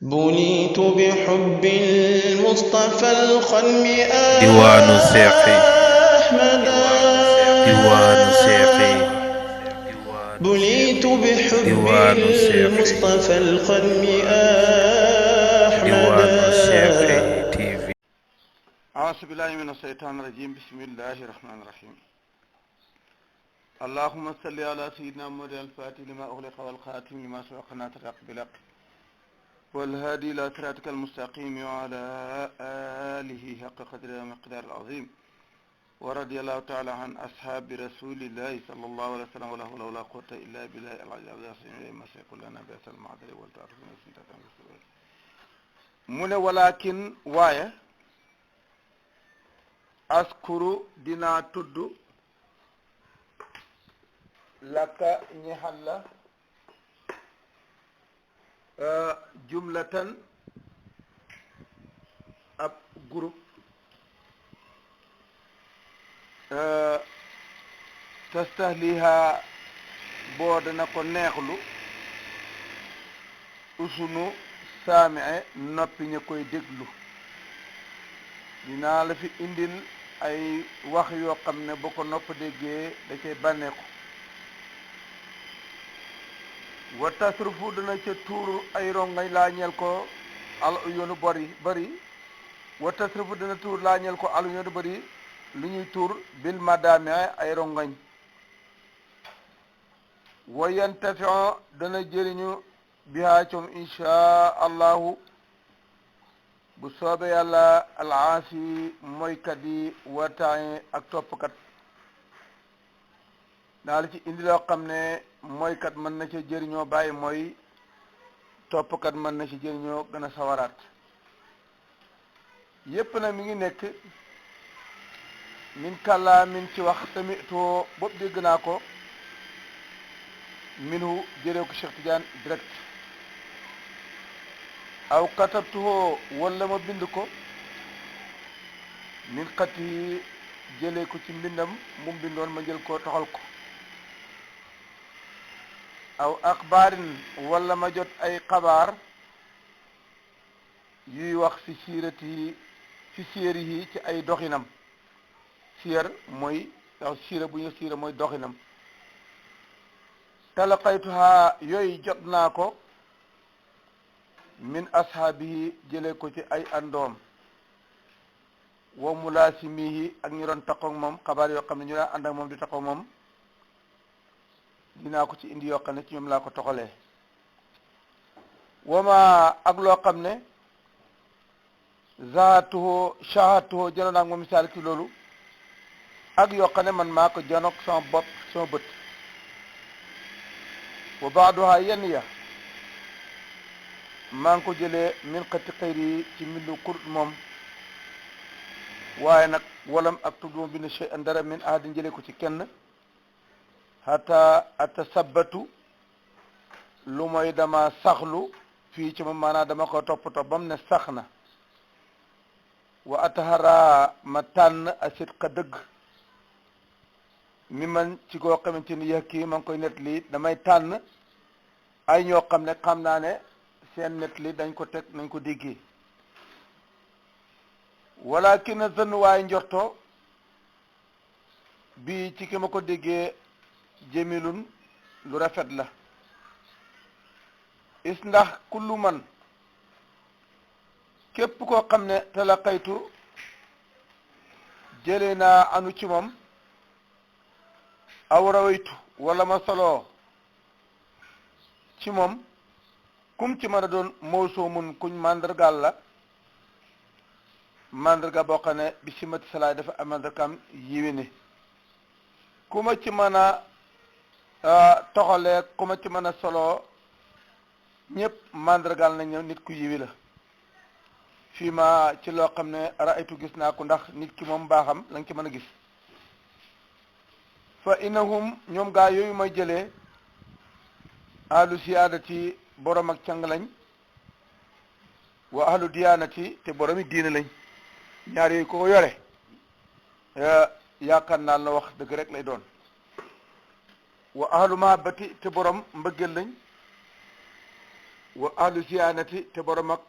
بليت بحب المصطفى الخلم diwaanu seexi أحمدا diwaanu seexi بليت بحب diwaanu seexi المصطفى الخلم diwaanu seexi أحمدا TV. أعوذ بالله من الشيطان الرجيم بسم الله الرحمن الرحيم اللهم صل على سيدنا محمد الفاتح لما أغلق والخاتم لما سبق ناصر بالحق والهادي إلى صراطك المستقيم وعلى آله حق قدره ومقدار العظيم ورضي الله تعالى عن أصحاب رسول الله صلى الله عليه وسلم ولا حول ولا قوة إلا بالله العلي العظيم ما سيقول لنا بأس المعذر والتعرف من السنة من ولكن وايه askuru dinaa tudd laka ñexal la jumlatan ab groupe tastahliha boo dana ko neexlu usunu saamee noppi ña koy déglu dinaa la fi indil ay wax yoo xam ne boo ko nopp déggee da cay bànneeku wa tasrufu dana ca tuur ay rongañ laa ñeel ko al yoonu bari wa tasrufu dana tuur laa ñeel ko al yoonu bari lu ñuy tuur bil madame ay rongañ wa yantafion dana jëriñu bihaa coom insha allahu bu soobee yàlla alaasi mooykat yi wataaye ak toppkat naa la ci indi loo xam ne mooykat mën na ci jëriñoo bàyyi mooy toppkat mën na ci jëriñoo gën a sawaraat yépp nag mi ngi nekk min kàllaa min ci wax tamitoo bopp dégg naa ko minhu jëree ko Cheikh Tidiane direct aw katabtuhoo wala ma bind ko min xati yi jëlee ko ci mbindam mu bindoon ma jël ko toxal ko aw axbaarin wala ma jot ay xabaar yuy wax ci siirati yi ci siiri yi ci ay doxinam siir mooy waaw siira bu ñu siira mooy doxinam talaqaytuha yooyu jot naa ko min ashaabihi jëlee ko ci ay andoom wa mulaasimihi ak ñu doon taxaw moom xabaar yoo xam ne ñu daan ànd ak moom di taxaw moom dinaa ko ci indi yoo xam ne ci ñoom laa ko toxalee wama ak loo xam ne zaatuhoo shahatuhoo jëloon ak moom misaal ci loolu ak yoo xam ne man maa ko janoog sama bopp sama bët wa baaduha yenn ya maa ngi ko jëlee min xati xëyri ci mbindu kurut moom waaye nag walam ak tudd moom bind shay an dara min ahadin jëlee ko ci kenn hata atasabbatu lu mooy dama saxlu fii ci moom maanaam dama ko toppatoo bam ne sax na wa atahara ma tànn a sidqa dëgg mi man ci koo xamante ni yëg kii ma ngi koy net lii damay tànn ay ñoo xam ne xam naa ne seen net li dañ ko teg nañ ko déggee walakin a zën waaye njorto bi ci ki ma ko déggee jëmilun lu rafet la is ndax kullu man képp koo xam ne talaqaytu jëlee naa anu ci moom aw rawaytu wala ma soloo ci moom kum ci mën a doon mawsoo mun kuñ mandargaal la mandarga boo xam ne bi simati salaay dafa am mandargaam yiwéne ku ma ci mën a toxalee ku ma ci mën a soloo ñëpp mandargaal nañ ñëw nit ku yiwi la fii ma ci loo xam ne raaytu gis naa ko ndax nit ki moom baaxam la nga ci mën a gis fa innahum ñoom gaa yooyu may jëlee ahlu siyaadati borom ak càng lañ wa ahlu diyaanati te boromi diine lañ ñaar yooyu ko yore yaakaar naa la wax dëgg rek lay doon wa ahlu mahabbati te borom mbëggeel lañ wa ahlu siyaanati te borom ak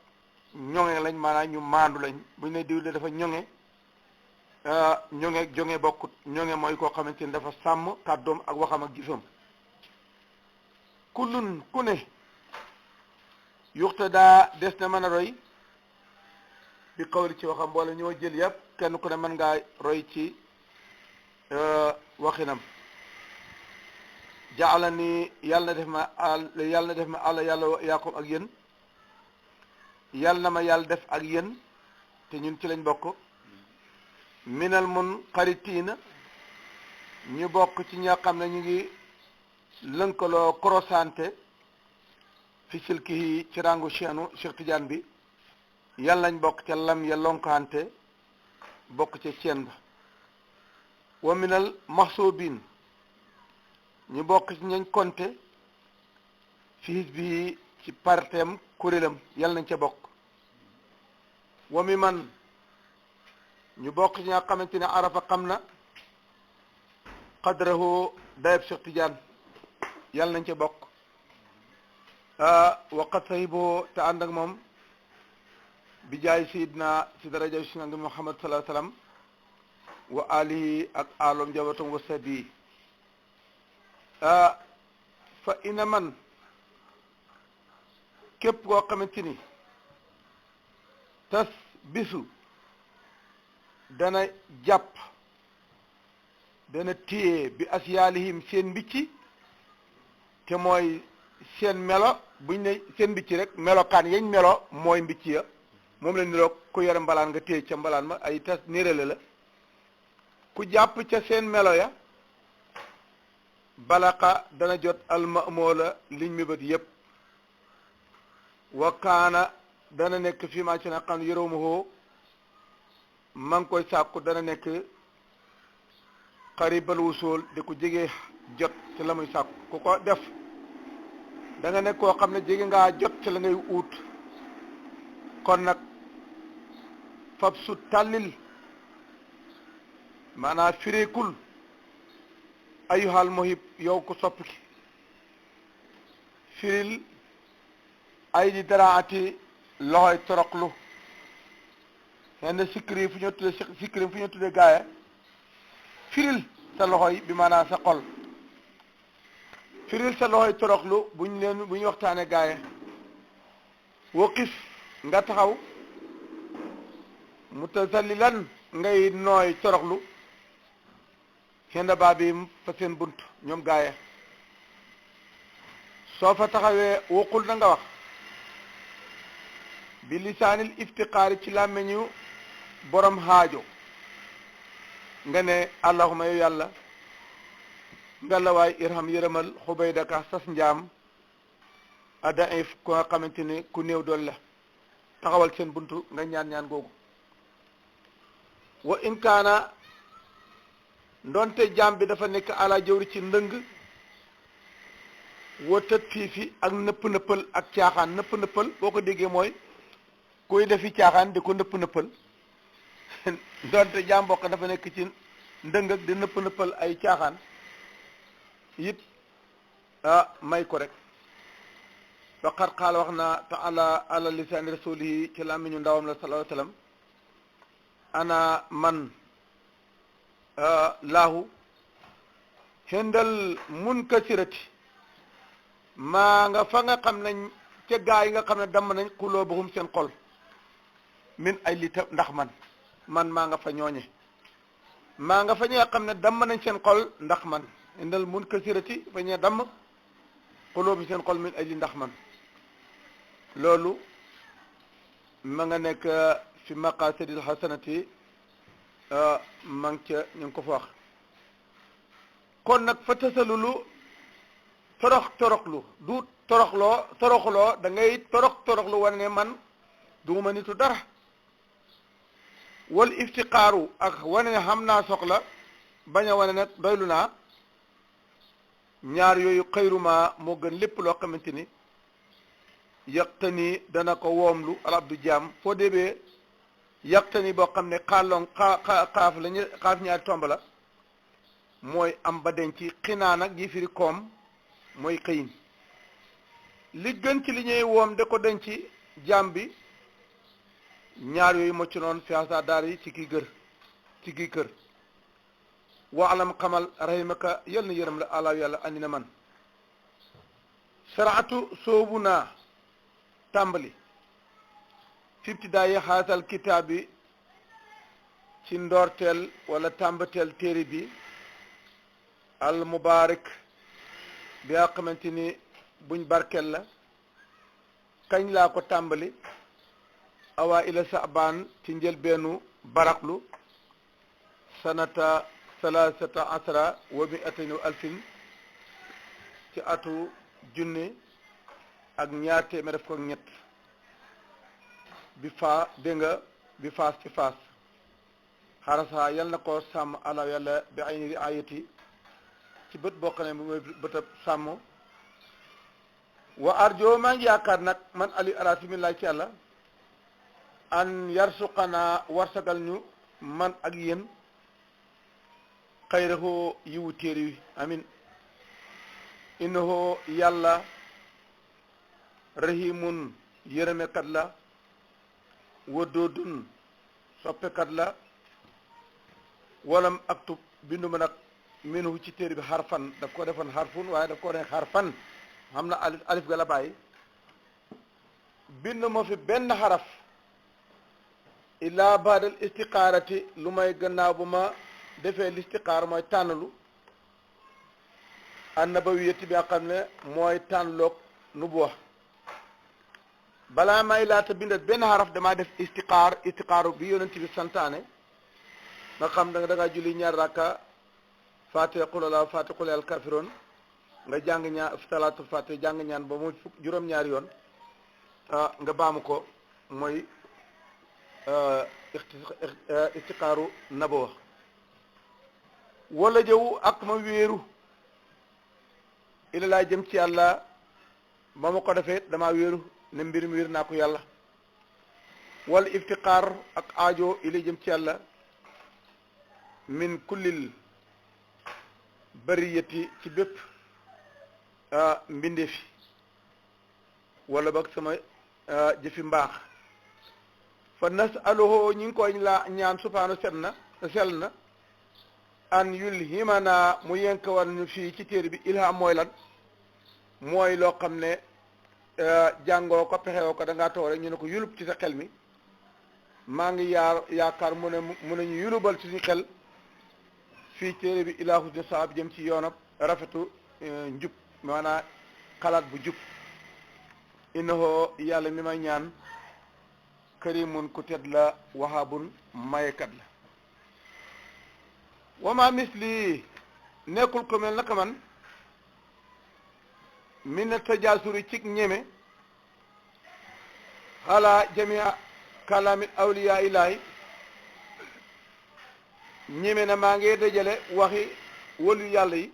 ñoŋe lañ maanaam ñu maandu lañ buñ ne diw de dafa ñoŋe ñoŋe jonge bokkut ñoŋe mooy koo xamante ni dafa sàmm kàddoom ak waxam ak gisam kullun ku ne yuxta daa des na mën a roy bi xawli ci waxam boole ñoo jël yëpp kenn ku ne mën ngaa roy ci waxinam jaala ni yàlla na def ma àlla yàlla yaakum ak yéen yàlla na ma yàlla def ak yéen te ñun ci lañ bokk minal mun xaritiina ñu bokk ci ña xam ne ñu ngi lënkaloo korosante fi silki ci rangu cheenu Cheikh Tidiane bi yàlla nañ bokk ca lam ya lonkante bokk ca ceen ba wa minal maxsoobin ñu bokk ci ñañ konte fi bi ci partem kuréelam yàlla nañ ca bokk wa mi man ñu bokk ci ñaa xamante ne arafa xam na qadrahu dayab Cheikh Tidiane yàlla nañ ca bokk waqat sahiboo te ànd ak moom bi jaay sayidna si daraja si ngi Muhammad sallallahu alayhi wasallam wa alihi ak alom jabatam wa sabi fa ina man képp koo xamante ni tas bisu dana jàpp dana téye bi asyaalihim seen mbicci te mooy seen melo buñ ne seen mbicci rek melokaan yañ melo mooy mbicci ya moom la niroo ku yore mbalaan nga téye ca mbalaan ma ay tas nérale la ku jàpp ca seen melo ya balaqa dana jot almamoola liñ mi bët yépp wa kaana dana nekk fii maa ci na xam yërëwma hoo ma ngi koy sàkku dana nekk xaribal wusool di ko jege jot ci la muy sàkku ku ko def da nga nekk koo xam ne jege ngaa jot ci la ngay uut kon nag fab su tàllil maanaam fireekul ayuhal muhib yow ko sopp ki firil ay di daraati loxoy toroxlu xenn sikkiri fu ñu tudde sikkiri fu ñu tudde gaaya firil sa loxoy bi maanaam sa xol firil sa loxoy toroxlu bu ñu waxtaane gaaya waqif nga taxaw mutasallilan ngay nooy toroxlu xenda baa bi fa seen bunt ñoom gaaya soo fa taxawee waqul na nga wax bi lisaanil iftiqaari ci làmmeñu borom haajo nga ne allahuma yow yàlla nga la waay irham yërëmal xubaydaka sas njaam adaif ko nga xamante ne ku néew dool la taxawal seen buntu nga ñaan googu wa in kaana ndonte jaam bi dafa nekk ala jawri ci ndëng wa tët fii ak nëpp-nëppal ak caaxaan nëpp-nëppal boo ko déggee mooy kuy defi caaxaan di ko nëpp-nëppal ndonte jaam bokk dafa nekk ci ndëng ak di nëpp-nëppal ay caaxaan it may ko rek faqad qaala wax na taala ala lisaani rasulihi ci làmmiñu ndawam la sallallahu alayhi wa sallam ana man laahu xendal munkasirati maa nga fa nga xam nañ ca gaa yi nga xam ne damm nañ xuloobuhum seen xol min ay lita ndax man maa nga fa ñooñe maa nga fa ñi nga xam ne damm nañ seen xol ndax man xendal munkasirati fa ñee damm xuloobu seen xol min ay li ndax man loolu ma nga nekk fi maqasidil hasanati ma ngi ca ñu ngi ko fa wax kon nag fa tasalulu toroxlu du toroxloo da ngay toroxlu wane ne man duma nitu dara wal iftiqaaru ak wane ne xam naa soxla bañ a wane nag doylu naa ñaar yooyu xayruma moo gën lépp loo xamante ni yaqtani dana ko woomlu al abdu jaam foo débee yaqtani boo xam ne xaaf lañu xaaf ñaari tomb la mooy am ba denc xinaa nag yi firi koom mooy xëyin li gën ci li ñuy woom da ko denc jaam bi ñaar yooyu mocc noonu fi hasa daar yi ci kii kër waalam xamal rahimaka yal na yërëm la alaaw yàlla andi na man saraatu soobu naa tàmbali fi ibtidaayi haasal kitaab bi ci ndoorteel wala tàmbateel téere bi al mubaarak bi nga xamante ni buñ barkel la kañ laa ko tàmbali awaa ila saabaan ci njëlbeenu baraxlu sanata salasata asra wa mi'atayn wa alfin ci atu junne ak ñaar téeméer def ko ñett bi faa dégg nga bi faas ci faas xarasa yal na ko sàmm ala yàlla bi ay ni ayati ci bët boo xam ne mooy bëtab sàmm wa arjo maa ngi yaakaar nag man ali arasimillahi ci yàlla an yarsuqanaa warsagal ñu man ak yéen xayrahu yiwu téere wi amin innahu yàlla rahimun yërëmekat la wadoodun soppekat la walam aktub bindu ma nag minhu ci téere bi xarfan daf ko defoon xarfun waaye daf ko ne xarfan xam na alif ga la bàyyi bind ma fi benn xaraf illa baadal istiqaarati lu may gannaaw bu ma defee listiqaar mooy tànnalu annabawiyati bi nga xam ne mooy tànnloog nubuwa balaa may laata bind benn xaraf damaa def istiqaaru bi yonent bi santaane nga xam da nga julli ñaar rakka fatiha qul huwallahu fatiha qul yal kaafiroon nga jàng ñaar salaatul fatiha jàng ñaan ba mu fukk juróom-ñaari yoon nga baamu ko mooy istiqaaru nabawa wala jëw ak ma wéeru ila laa jëm ci yàlla ba ma ko defee damaa wéeru ne mbir mi wéer naa ko yàlla wala iftiqaar ak aajo ila jëm ci yàlla min kullil bariyati ci bépp mbindeefi wala boog sama jëfi mbaax fa nasaluhu ñi ngi koy la ñaan subhaanahu sell na an yulhimana mu yenkawal ñu fii ci téere bi ilham mooy lan mooy loo xam ne jàngoo ko pexewoo ko da ngaa toog rek ñu ne ko yulub ci sa xel mi maa ngi yaakaar mu ne ñu yulubal ci suñu xel fii téere bi ilaa husni sawaab jëm ci yoonab rafetu njub maanaam xalaat bu jub innahu yàlla mi may ñaan karimun ku tedd la wahabun mayekat la wama misli nekkul ko mel naka man min na tajaasuri cig ñeme ala jamia kalaami awliya ilahi ñeme na maa ngi dajale waxi wëlu yàlla yi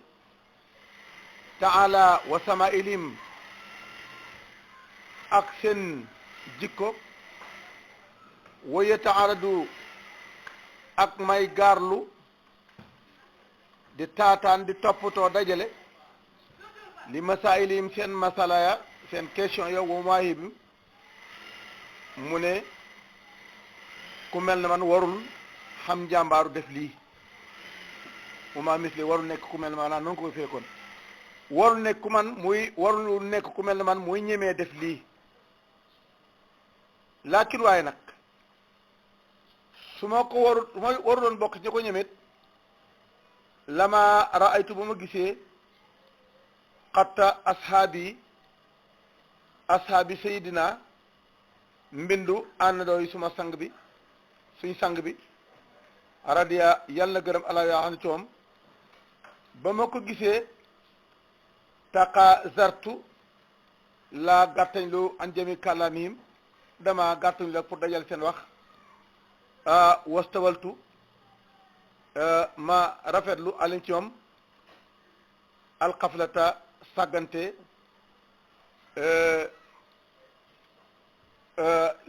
taala wa sama ilim ak seen jikko wa yataaradu ak may gaarlu di taataan di toppatoo dajale li masailim seen masala ya seen question yow wa maahib mu ne ku mel ne man warul xam jàmbaaru def lii uma misli warul nekk ku mel ne maanaam noonu ko fekkoon warul nekk ku man muy warul nekk ku mel ne man muy ñemee def lii laakin waaye nag su ma ko waruloon bokk ci ko ñemet lama raaytu ba ma gisee xatta ashaabi sayidina mbindu àndandoo yi suma sang bi suñ sang bi radiya yàlla gërëm ala yaa xam ne coom ba ma ko gisee taqa zartu la gàttañ lu an jami kàllaamihim dama gàttañ la pour dajal seen wax wastawaltu ma rafetlu alin ci moom alxaflata sàggante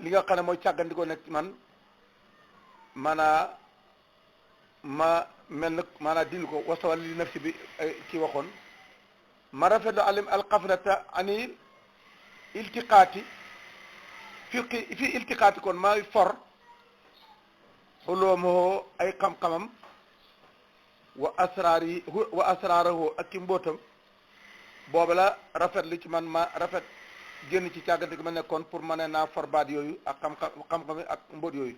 li nga xam ne mooy càggandikoo nekk man maanaa ma mel na maanaa dindi ko wastawal li nafsi bi ci waxoon ma rafetlu alim alxaflata ani iltiqaati fi iltiqaati kon maay for xuloomoo ay xam-xamam wa asraarahu ak ci mbootam booba la rafet li ci man ma rafet génn ci càggante gi ma nekkoon pour ma ne naa for baat yooyu ak xam-xam ak mbóot yooyu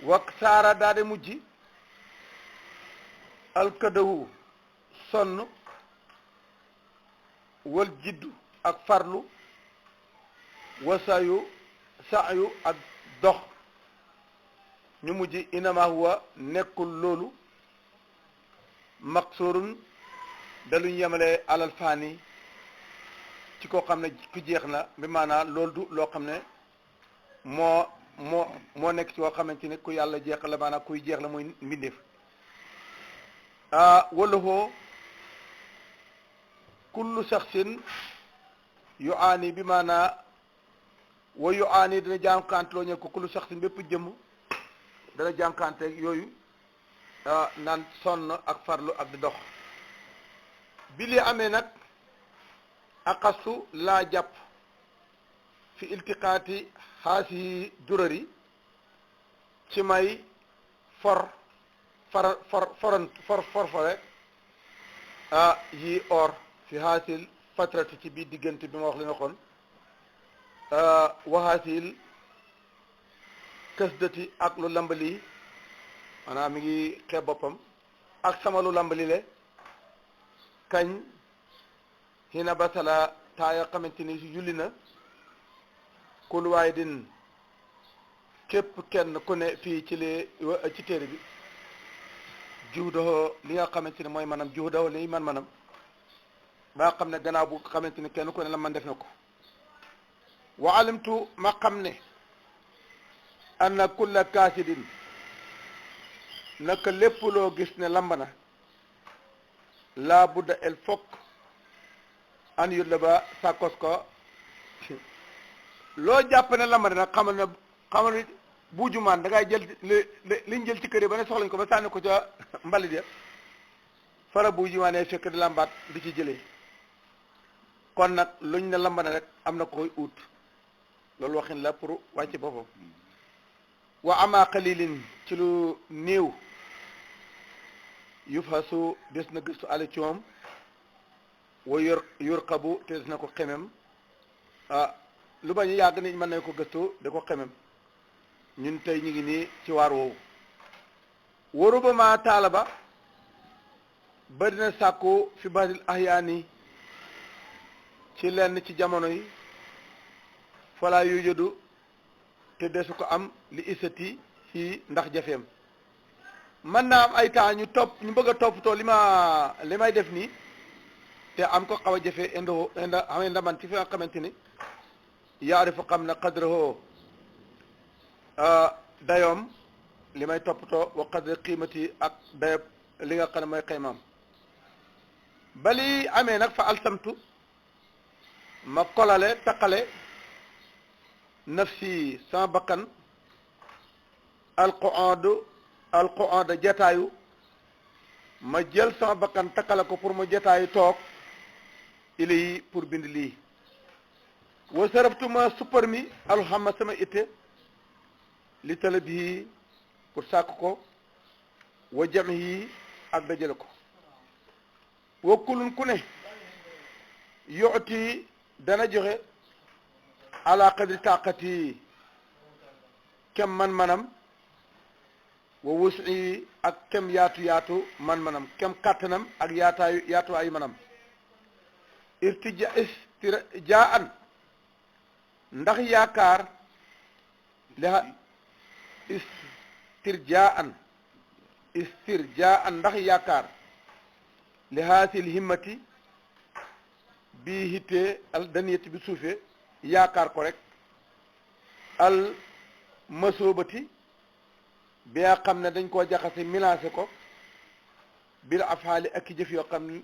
wak saara daade mujj alkadawu sonn wal jiddu ak farlu wasayu sayu ak dox ñu mujj inama huwa nekkul loolu maqsurun daluñ yemale alal faani ci koo xam ne ku jeex na bi maanaam loolu du loo xam ne moo nekk ci koo xamante ne ku yàlla jeex la maanaam kuy jeex la muy mbindeef wala hoo kullu shaxsin yu aani bi maanaa wa yu aani dana jànkante loo ñel ko kullu shaxsin bépp jëmm dana jànkante yooyu naan sonn ak farlu ak di dox bi li amee nag aqastu laa jàpp fi iltiqaati xaasi durari ci may forfore yi or fi xaasil fatrati ci biir diggante bi ma wax li nga xoon waxaasil kësdati ak lu lambali maanaam mi ngi xeeb boppam ak sama lu lambali le kañ xina basala taaya xamante ni si julli na kul waay din képp kenn ku ne fii ci téere bi juhdahu li nga xamante ne mooy manam juhdahu li manam ba xam ne gannaaw bu xamante ni kenn ku ne la man def na ko wa alimtu ma xam ne anna kulla kaasidin naka lépp loo gis ne lamb na laa budda el fokk an yut la ba sàkkos ko loo jàpp ne lamb na nag xamal ni buujumaan da ngay jël liñ jël ci kër yi ba ne soxlañ ko ba sànni ko ca mbalit ya fara buujumaanee fekk di lambaat di ci jëlee kon nag luñ ne lamb na rek am na koy ut loolu waxin la pour wàcce boppam wa ama qalilin ci lu néew yu fasu des na gëstu ale ci moom wa yurqabu te des na ko xemem lu bañ yàgg nit mën nañ ko gëstu da ko xemem ñun tey ñu ngi nii ci waar woowu waruba ma taalaba ba dina sàkku fi badil ahyaani ci lenn ci jamono yi falaa yu jëdu te desu ko am li isati ci ndax jafeem mën naa am ay temps ñu bëgg a toppatoo li may def nii te am ko xaw a jafe xamee ndaman ci fi nga xamante ni yaarifu xam na qadrahu dayoom li may toppatoo wa qadre qiimati ak dayob li nga xam ne mooy xaymaam bali amee nag fa alsamtu ma kolale taqale nafsi sama bakkan alquada jataayu ma jël sama bakkan takkale ko pour mu jataayu toog ili pour bind lii wa saraftu ma suppar mi alxama sama itte li talab yi pour sàkk ko wa jam yi ak dajale ko wa kulun ku ne yooti dana joxe ala qadri taqati kem man-manam wa wusi ak kem yaatu man-manam kem kàttanam ak yaatu ay manam istirjaan ndax yaakaar istirjaan ndax yaakaar li haasil himmati bi hittee al daniyati bi suufee yaakaar ko rek al masoobati bi nga xam ne dañ koo jaxase mélangé ko bil afaali ak i jëf yoo xam ni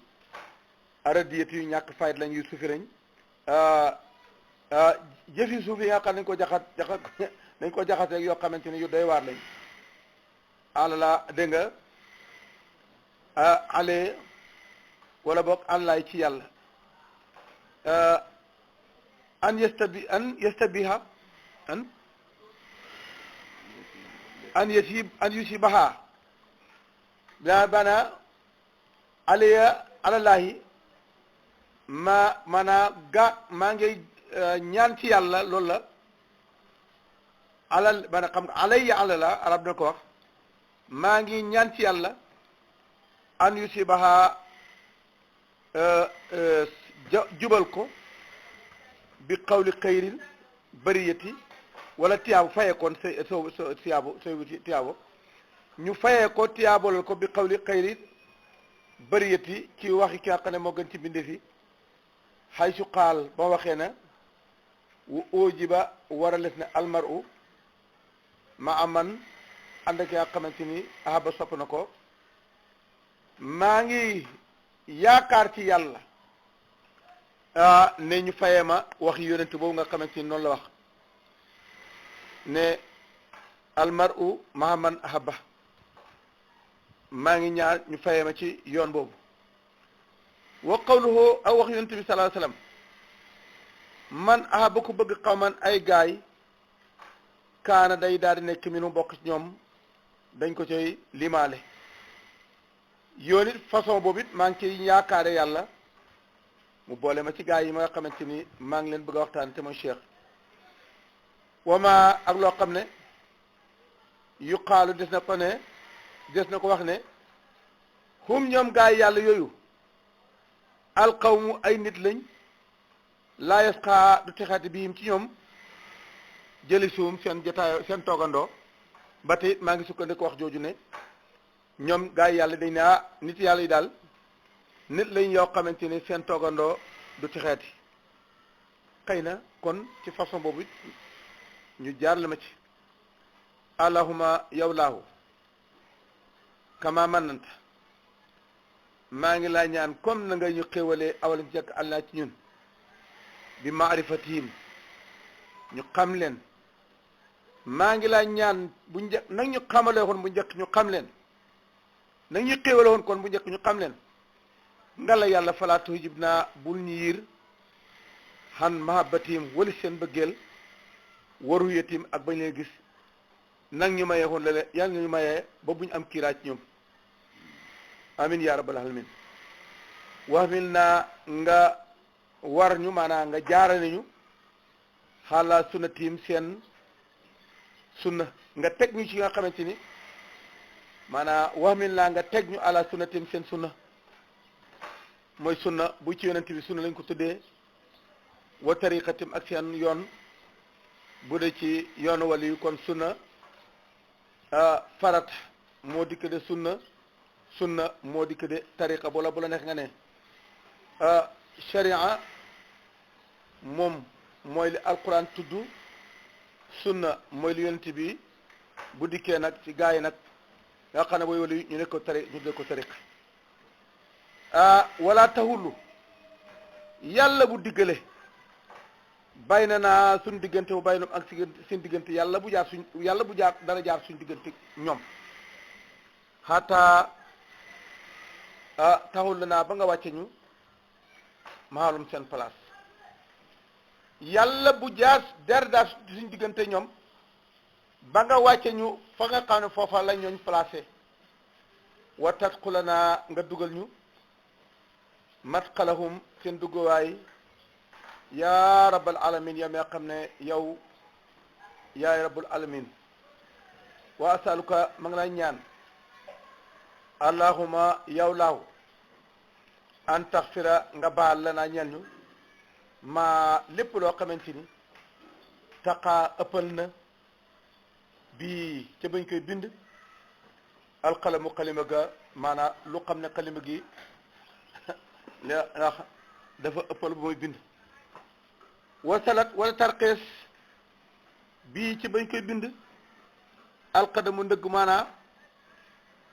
aradiyati yu ñàkk fayda lañ yu suufi lañ jëf yu suufi yi nga xam dañ ko jaxase yoo xamante ne yu doy waar lañ alala dégg nga ale wala boog àllaay ci yàlla an yastabiha an yusibaha da bana alallahi maa ngi ñaan ci yàlla loolu la alal bana xam nga alayya alala arab na ko wax maa ngi ñaan ci yàlla an yusibaha jubal ko bi qawli xayril bariyati wala tiyaabu fayee koon sa tiyaabu say wuti tiyaabo ñu fayee ko tiyaabolal ko bi qawli xayril bariyati ci waxi ki nga xam ne moo gën ci binde fi xay su xaal ba waxee na wu óojiba war a les ne almaru ma aman ànd ak ki nga xamante ni ahaba sopp na ko maa ngi yaakaar ci yàlla ne ñu fayee ma wax yonent boobu nga xamante ni noonu la wax ne almaru ma aman ahaba maa ngi ñaar ñu fayee ma ci yoon boobu wa qawluhu ak wax yonent bi sallallahu alayhi wasallam man ahaba ku bëgg xawman ay gaay kaana day daal di nekk mi nu bokk ci ñoom dañ ko cay limaale yoon it façon boobu it maa ngi ciy yaakaare yàlla mu boole ma ci gaay yi ma nga xamante ni maa ngi leen bëgg a waxtaan te mooy cheikh wama ak loo xam ne yuqaalu des na ko wax ne hum ñoom gaay yàlla yooyu alqawmu ay nit lañ laa yasqa du texaati biim ci ñoom jëli suum seen jotaay seen toogandoo ba tey maa ngi sukkandiku wax jooju ne ñoom gaa yi yàlla dañ ne nit yàlla yi daal nit lañ yoo xamante ni seen toogandoo du texaati xëy na kon ci façon boobu it ñu jaar la ma ci allahuma yow laahu kama mannanta maa ngi laa ñaan comme na nga ñu xéwalee awal njëkk allah ci ñun bi maarifatihim ñu xam leen maa ngi laa ñaan bu njëkk nag ñu xamale woon bu njëkk ñu xam leen nag ñu xéwale woon kon bu njëkk ñu xam leen nga la yàlla falaa tuhjib naa bul ñu yiir xan mahabbatihim wali seen bëggeel waru yetim ak bañ leen gis nag ñu mayee woon lale yàlla ñu mayee ba buñ am kiiraay ci ñoom amin ya rabbal alamin waxmil naa nga war ñu maanaam nga jaarale ñu xaala sunnatim seen sunna nga teg ñu ci nga xamante ni maanaam waxmil naa nga teg ñu ala sunnatim seen sunna mooy sunna bu ci yonent bi sunna lañ ko tuddee wa tariqatim ak seen yoon bu dee ci yoonu wali yu kon sunna farat moo dikk de sunna moo dikk de tariqa bu la neex nga ne sharia moom mooy li alquran tudd sunna mooy li yonent bi bu dikkee nag ci gaa yi nag nga xam ne booy wali ñu ne ko tariqa wala tahullu yàlla bu diggale bay na naa suñ diggante bu bay noom ak seen diggante yàlla bu jaar dara jaar suñ diggante ñoom xataa taxul naa ba nga wàcce ñu maalum seen place yàlla bu jaar der suñ diggante ñoom ba nga wàcce ñu fa nga xam ne foofa la ñooñ placé wa tadxula naa nga dugal ñu matxalahum seen dugguwaay yaa rabbal alamin yow mi nga xam ne yow yaay rabbul alamin wa asaluka ma ngi lay ñaan allahuma yow laaw an taxfira nga baal la naa ñeel ñu ma lépp loo xamante ni taqa ëppal na bii ca bañ koy bind alqalamu xalima ga maanaam lu xam ne xalima gi ndax dafa ëppal bu muy bind wasalat wala tarxees bii ci bañ koy bind alqadamu ndëgg maanaam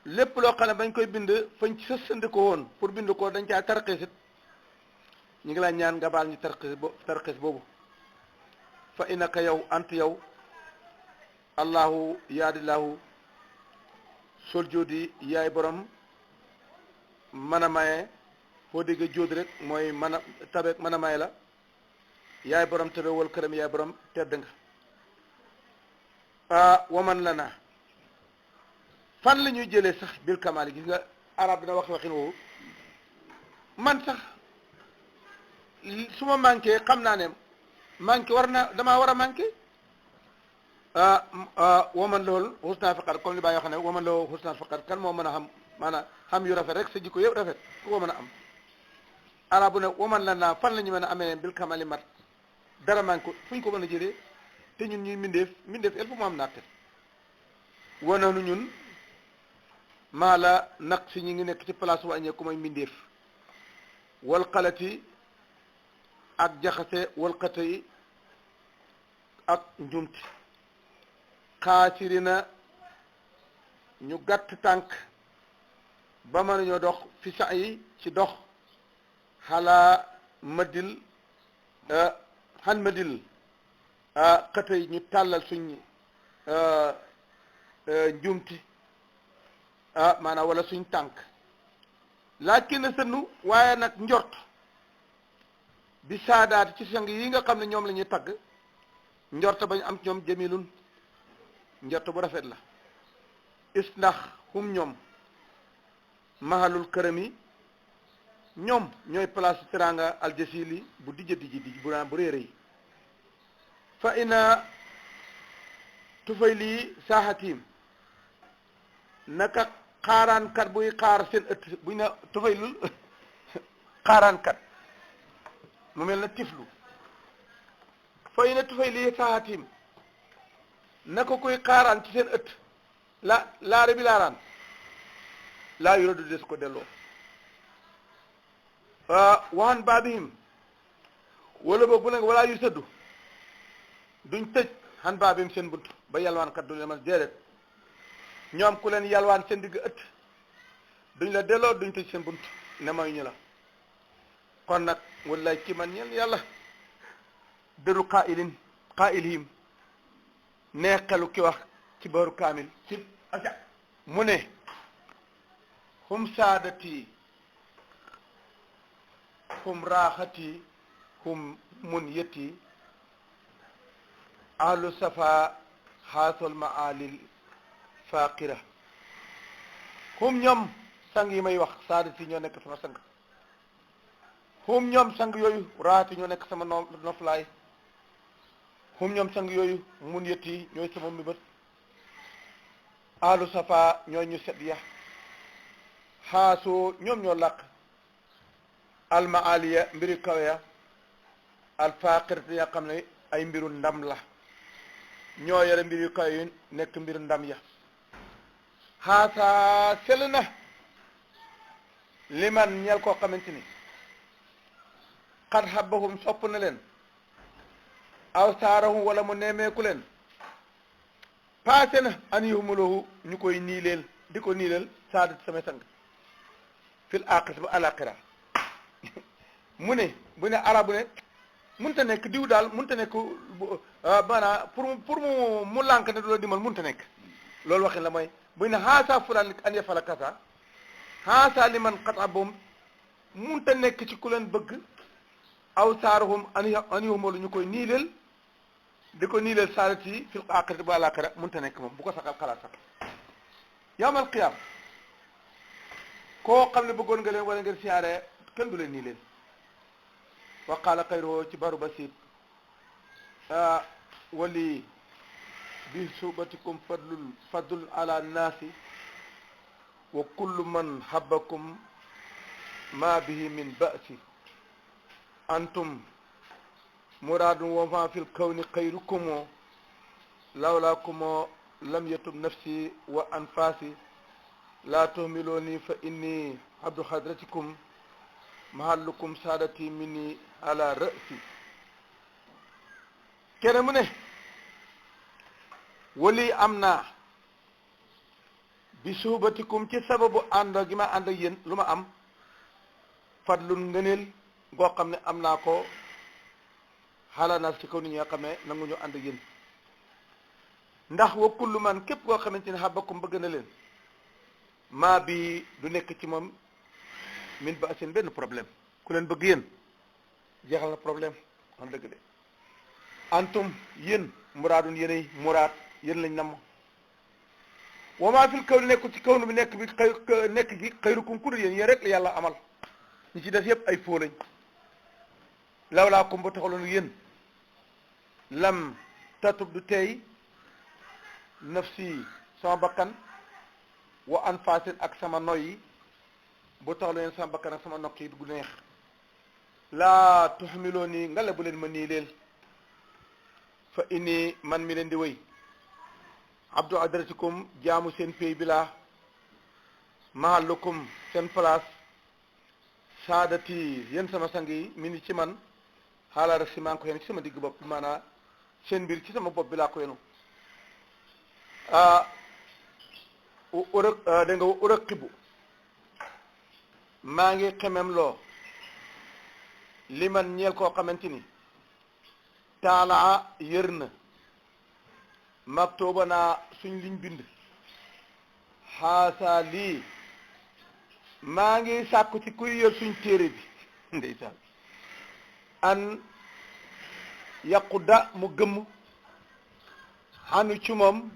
lépp loo xam ne bañ koy bind fañ ci sësandi ko woon pour bind ko dañ caa tarxeesit ñu ngi laa ñaan nga baal ñu tarxees boobu fa innaka yow ant yow allahu yaadillahu sol joodi yaay borom mën a maye foo dégg jóodi rek mooy mën a tabeek mën a maye la yaay borom tëbe wal këram yaay borom tedd nga waman la naa fan la ñuy jëlee sax bil kamaal gis nga arab dina wax waxin woowu man sax su ma manqué xam naa ne manqué damaa war a manqué waman loolu xusnaa faqat comme li bàyyi wax ne waman loolu xusnaa faqat kan moo mën a xam maanaam xam yu rafet rek sa jikko yëpp rafet ku ko mën a am arabu ne waman la naa fan la ñu mën a amee bil kamali mat dara manqué fu ñu ko mën a jëlee te ñun ñuy mindeef el fu mu am natte wananu ñun maa la nag si ñi ngi nekk ci place wàññeeku may mindeef wal xalati ak jaxase wal xata yi ak njumti xaasirina ñu gàtt tànk ba mënuñoo dox fi sa yi ci dox xalaa madil xan madil xata yi ñu tàllal suñ njumti maanaam wala suñ tànk laakin na sënnu waaye nag njort bi saadaat ci sang yi nga xam ne ñoom la ñuy tagg njort bañ am ñoom jamilun njort bu rafet la is ndax hum ñoom mahalul kërami ñoom ñooy place teranga aljasili bu dijja dijji bu naan bu réere yi fa ina tufay lii saahatim naka xaaraankat buy xaar seen ëtt buñ na tufaylul xaaraankat mu mel na tiflu fay na tufay lii saahatim naka kuy xaaraan ci seen ëtt laare bi laaraan laa yoro du des ko delloo waxan baabihim wala boog bu ne walaa yu sëddu duñ tëj xan baabihim seen bunt ba yalwaankat du leen man déedéet ñoom ku leen yalwaan seen digg ëtt duñ la delloo duñ tëj seen bunt ne may ñu la kon nag wallaay ci man ñeen yàlla dëru qaa'ilihim nee xelu ki wax ci baaru kaamil ci aca mu ne hum saadati hum raaxati hum munyati ahlu safa haasol maalil faqira hum ñoom sang yi may wax saadati ñoo nekk sama sang hum ñoom sang yooyu raati ñoo nekk sama noflaay hum ñoom sang yooyu mun yëtti ñooy sama mibët ahlu safa ñooy ñu set ya xaasoo ñoom ñoo làq almaaliya mbiri kawe ya alfaqir yi nga xam ne ay mbiru ndam la ñoo yore mbir yu kawe yu nekk mbiru ndam ya xaasa sell na liman ñeel koo xamante ni xat xabbahum sopp na leen aw saarahum wala mu neemeeku leen paase na an yuhumulahu ñu koy niileel di ko niileel saadat samay sang fil aqis ba alaqira mu ne bu ne arabu ne munta nekk diw daal munta nekk maanaam pour mu lànk ne du la dimal munta nekk loolu waxin la mooy bu ne haasa fulaan an yafala kasa haasa liman xat xabbahum munta nekk ci ku leen bëgg aw saarahum an yuhumulahu ñu koy niileel di ko niileel saadat yi fil aqis ba alaqira munta nekk moom bu ko saxal xalaat sax yawmal qiyaam koo xam ne bëggoon nga leen wala ngeen siyaare kenn du leen nii leen wa qaala xayruhu ci baru basit wali bi subatikum fadlun ala naasi wa kullu man habbakum ma bihi min ba'si antum muradun wa ma fil kawni xayrukumo lawlaakumo lam yatub nafsi wa anfasi la tuhmiluni fa inni abdu hadratikum mahallukum saadati minni ala ra'si kene mu ne wali am naa bi suhbatikum ci sababu ànd gi ma ànd ak yéen lu ma am fadlun ngëneel goo xam ne am naa ko xaalaa naa ci kaw nit ñi nga xam ne nangu ñu ànd ak yéen ndax wa kullu man képp koo xamante ne habbakum bëgg na leen maa bi du nekk ci moom min ba seen benn problème ku leen bëgg yéen jeexal na problème xam dëgg de antum yéen muraadun yéenay muraad yéen lañ namm wa maa fil kaw nekku ci kaw nu bi nekk bi nekk gi xayrukum ku dul yéen rek la yàlla amal ñi ci des yëpp ay foo lañ lawlaa kum ba taxaloon yéen lam tatub du tey nafsi sama bakkan wa anfasin ak sama noyyi bu taxaloon yéen sama bakkan ak sama nokk yi du neex laa tuxmiloo nii nga la bu leen ma nii leel fa inni man mi leen di wéy abdu adratikum jaamu seen pay bi laa mahallukum seen place saadati yéen sama sang yi mi ni ci man xaala rek si maa ngi ko yéen ci sama digg bopp maanaam seen mbir ci sama bopp bi laa ko yenu da nga uraqibu maa ngi xemem loo li man ñeel koo xamante ni taalaa yër na maktuba naa suñ liñ bind xaasa lii maa ngi sàkku ci kuy yër suñ téere bi ndeysaan an yaquda mu gëmm xanu ci moom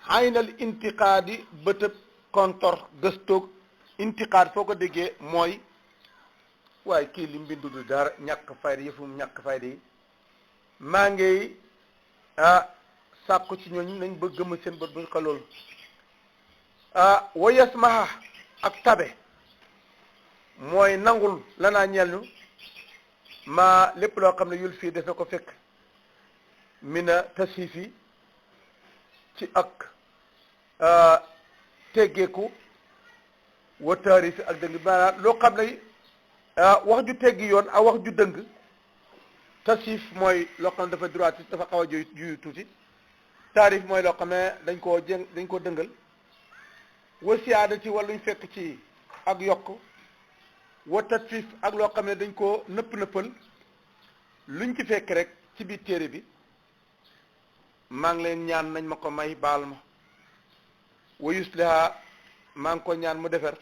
xaynal intiqaadi bëtëb kontor gëstoog intiqaad foo ko déggee mooy waaye kii li mbindu du dara ñàkk fayda yëfum ñàkk fayda yi maa ngi sàkku ci ñooñu nañ ba gëmm seen bët buñ ko loolu wa yasmaha ak tabe mooy nangul lanaa ñeel ñu maa lépp loo xam ne yul fii def na ko fekk mina tasiifi ci ak teggeeku wa taarifi ak dëng maanaam loo xam ne wax ju teggi yoon ak wax ju dëng tasif mooy loo xam ne dafa droit dafa xaw a juyu tuuti taarif mooy loo xam ne dañ koo dëngal wa siyaada ci wàlluñ fekk ci ak yokk wa tatfif ak loo xam ne dañ koo nëppal luñ ci fekk rek ci biir téere bi maa ngi leen ñaan nañ ma ko may baal ma wa yusliha maa ngi ko ñaan mu defar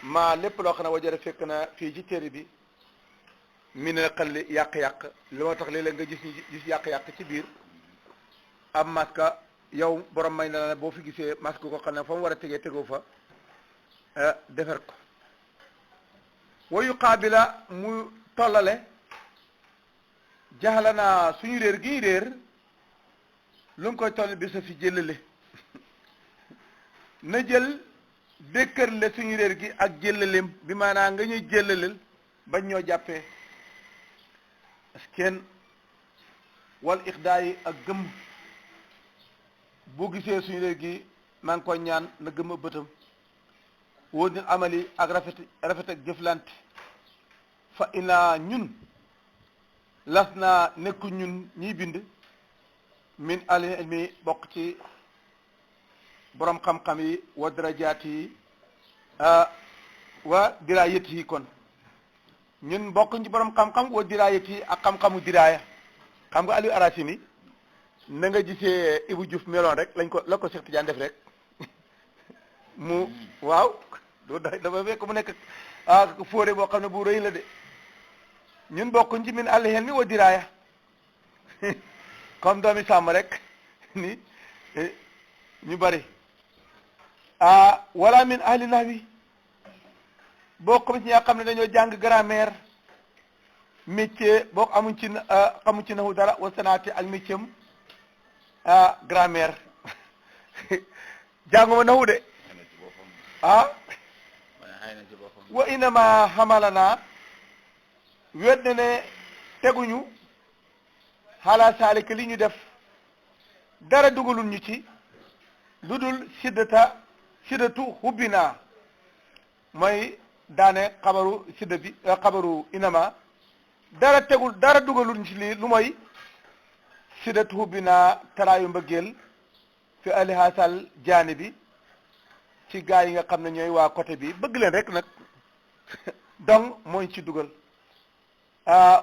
maa lépp loo xam ne wajara fekk na fii ci téere bi mi ne xalli yàq-yàq li moo tax léeg-léeg nga gis yàq-yàq ci biir am maska yow borom may na la boo fi gisee masque ko xam ne fa mu war a tegoo fa defar ko wa yuqaabila mu tollale jaxla naa suñu réer gii réer lu mu koy toll bi sa fi jëlale na jël dékkërle suñu réer gi ak jëlaleem bi maanaam nga ñuy jëlalel bañ ñoo jàppee asken wal ixdaa yi ak gëmm boo gisee suñu réer gi maa ngi koy ñaan na gëmm a bëtam wóor ni amali ak rafet ak jëflante fa ina ñun las naa nekku ñun ñiy bind min ali ilmi bokk ci borom xam-xam yi wa darajaat yi wa diraayat yi kon ñun bokk ci borom xam-xam wa diraayat yi ak xam-xamu diraaya xam nga Aliou Aracimi na nga gisee Ibou Diouf meloon rek la ko Cheikh Tidiane def rek mu waaw do dafa fekk mu nekk fóore boo xam ne bu rëy la de ñun bokk ci min àll mi wa diraaya comme doomi sàmm rek ni ñu bari wala min ahli nahwi bokk ci ñi nga xam ne dañoo jàng grammaire métier boo amuñ ci xamuñ ci naxu dara wa sanaati ak métier grammaire jànguma naxu de wa inama xamalana wet na ne teguñu xaala saalika li ñu def dara dugalul ñu ci lu dul siddatu xubbinaa mooy daane xabaru sidda bi xabaru inama dara dugalul ñu ci lii lu mooy siddatu xubbinaa taraayu mbëggeel fi ali haasal jaani bi ci gaa yi nga xam ne ñooy waa côté bi bëgg leen rek nag donc mooñ ci dugal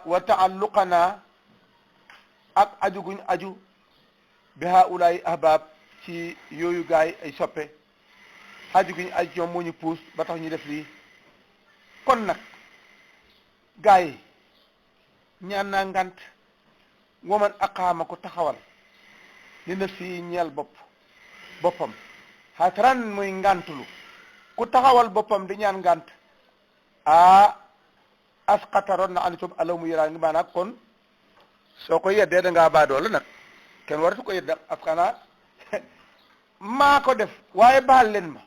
wa taalluqana ak aju guñ aju bi haulaay ahbab ci yooyu gaay ay soppe aju guñ aju ñoom moo ñu puus ba tax ñu def lii kon nag gaay yi ñaan naa ngant waman aqaama ko taxawal li na fii ñeel boppam xasran muy ngantulu ku taxawal boppam di ñaan ngant asqataroon na anitum alaw mu yëraa ngi maanaam kon soo ko yeddee da ngaa baadoola nag kenn waratu ko yedda afkana maa ko def waaye baal leen ma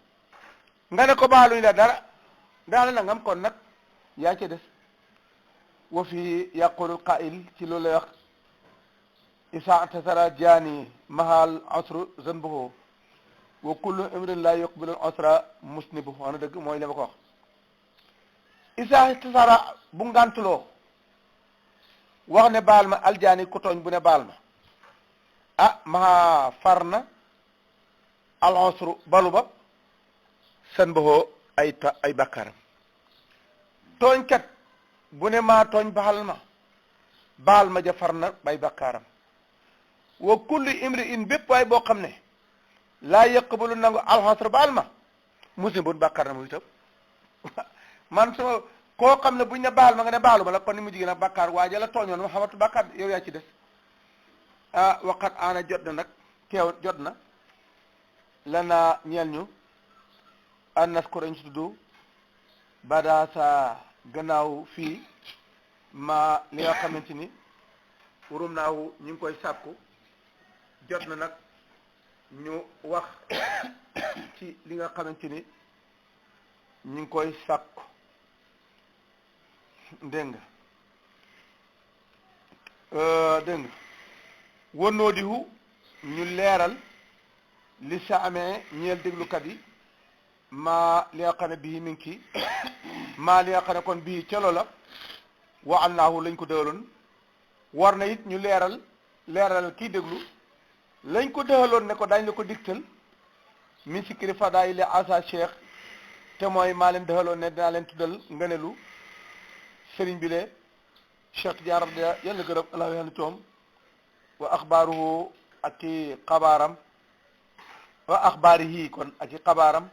nga ne ko baaluñ la dara daala nangam kon nag yaa ci des wa fi yaqulul qaa'il ci loolu lay wax isa atasara jaani mahal asru zanbuhu wa kullu imrin la yuqbilu asra musnibu wax na dëgg mooy li ma ko wax isa atasara bu ngantuloo wax ne baal ma aljaani ku tooñ bu ne baal ma maha far na al asru balu ba zanbuhu ay bakkaram tooñkat bu ne maa tooñ baal ma ja far na bay bakkaaram wa kulli imri in bépp waay boo xam ne laa yaqbalu nangu alxasra baal ma musibun bàkkaar na muy itam man sama koo xam ne buñ ne baal ma nga ne baalu ma la kon ni mu jigéen ak bàkkaar waaja la tooñoon ma xamatu bàkkaar yow yaa ci des waqat ana jot na nag jot na lana ñeel ñu an naskurañ si tudd bada sa gannaaw fii ma li nga xamante ni warum naawu ñu ngi koy sàkku jot na nag ñu wax ci li nga xamante ni ñu ngi koy sàkku dégg nga wonoo dihu ñu leeral li sa amee ñeel déglukat yi maa li nga xam ne bii mi ngi ci maa li nga xam ne kon bii celo la wa annaahu lañ ko dëhaloon war na it ñu leeral kii déglu lañ ko dëhaloon ne ko dañ la ko digtal min sikiri fadaay li asa cheikh te mooy maa leen dëhaloon ne dinaa leen tuddal ngënelu sëriñ bi le cheikh Tidiane rabbi yàlla gërëm allah yàlla toom wa axbaaruhu ak ci xabaaram wa axbaarihi kon ak ci xabaaram